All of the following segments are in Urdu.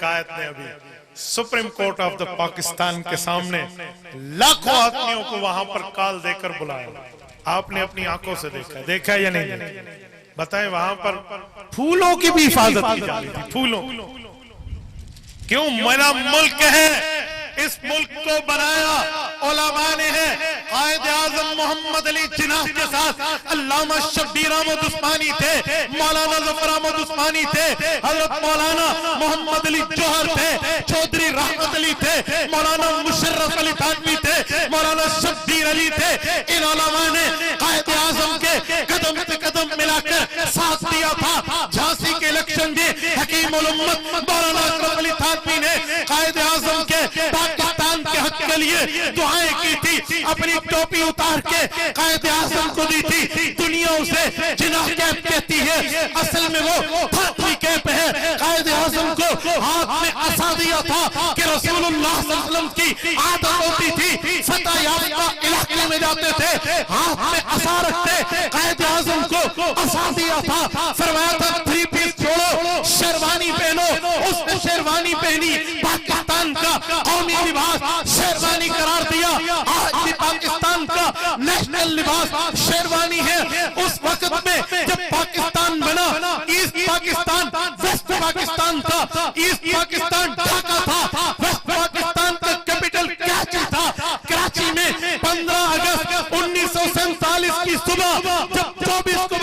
قائد نے ابھی supreme court of the Pakistan کے سامنے لاکھوں آدمیوں کو وہاں پر کال دے کر بلایا. آپ نے اپنی آنکھوں سے دیکھا یا نہیں؟ بتائیں وہاں پر پھولوں کی بھی حفاظت کی جا رہی تھی. پھولوں کیوں؟ میرا ملک ہے، اس ملک کو بنایا علماء نے ہے. قائد اعظم محمد علی جناح کے ساتھ علامہ شبیر احمد عثمانی تھے، مولانا ظفر احمد عثمانی تھے، حضرت مولانا محمد علی جوہر تھے، چودھری رحمت علی تھے، مولانا مشرف علی تھانوی تھے، مولانا شبیر علی تھے. ان علماء نے قائد اعظم کے قدم سے قدم ملا کر ساتھ دیا تھا. جھانسی کے الیکشن میں حکیم الامت مولانا اشرف علی تھانوی نے قائد اعظم کے پاکستان کے حق کے لیے دعائیں کی تھی. اپنی ٹوپی اتار کے قائد اعظم کو دی تھی. دنیا اسے جناح کیپ کہتی ہے، اصل میں وہ تھانوی کیپ ہے. قائد اعظم کو ہاتھ میں عصا دیا تھا کہ رسول اللہ صلی اللہ علیہ وسلم کی عادت ہوتی تھی فتح یافتہ علاقے میں جاتے تھے ہاتھ میں عصا رکھتے. قائد اعظم کو عصا دیا تھا، فرمایا تھا 3 پیس چھوڑو، شیروانی پہنو. اس نے شیروانی پہنی، پاکستان کا قومی لباس شیروانی قرار دیا. آج بھی پاکستان کا نیشنل لباس شیروانی ہے. اس وقت میں جب پاکستان بنا، ایسٹ پاکستان ویسٹ پاکستان تھا. ایسٹ پاکستان ڈھاکہ تھا، ویسٹ پاکستان کا کیپٹل کراچی تھا. کراچی میں 15 اگست 1947 کی صبح جب 47 کو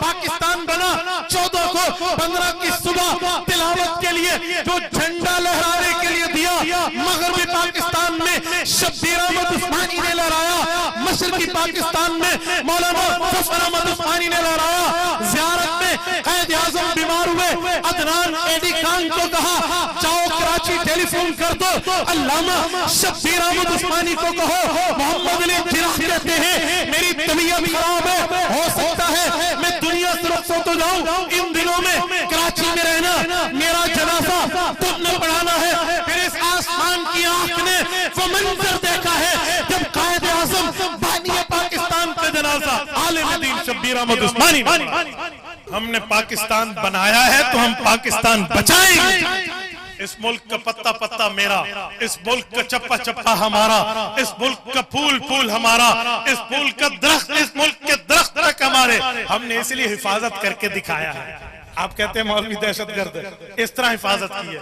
پاکستان بنا، 14 کو 15 کی صبح تلاوت کے لیے جو جھنڈا لہرانے کے لیے دیا، مغربی پاکستان میں شبیر احمد عثمانی نے لہرایا، مشرقی پاکستان میں مولانا ظفر احمد عثمانی نے لہرایا. زیارت میں قائد اعظم بیمار ہوئے، عدنان ایڈی خان کو کہا جاؤ کراچی ٹیلی فون کر دو، علامہ شبیر احمد عثمانی کو کہو محمد علی جناح کہتے ہیں میری طبیعت خراب ہے، ہو سکتا ہے میں دنیا سے رخصت ہو جاؤں. ان دنوں میں کراچی میں رہنا، میرا جنازہ تم نے پڑھانا ہے. پھر اس آسمان کی آنکھ نے وہ منظر دیکھا ہے جب قائد اعظم بانی پاکستان کا جنازہ عالم دین شبیر احمد عثمانی. ہم نے پاکستان بنایا ہے تو ہم پاکستان بچائیں گے. اس ملک کا پتا پتا میرا، اس ملک کا چپا چپا ہمارا، اس ملک کا پھول پھول ہمارا، اس ملک کا درخت، اس ملک کے درخت تک ہمارے. ہم نے اس لیے حفاظت کر کے دکھایا ہے. آپ کہتے ہیں مولوی دہشت گرد ہے، اس طرح حفاظت کی ہے.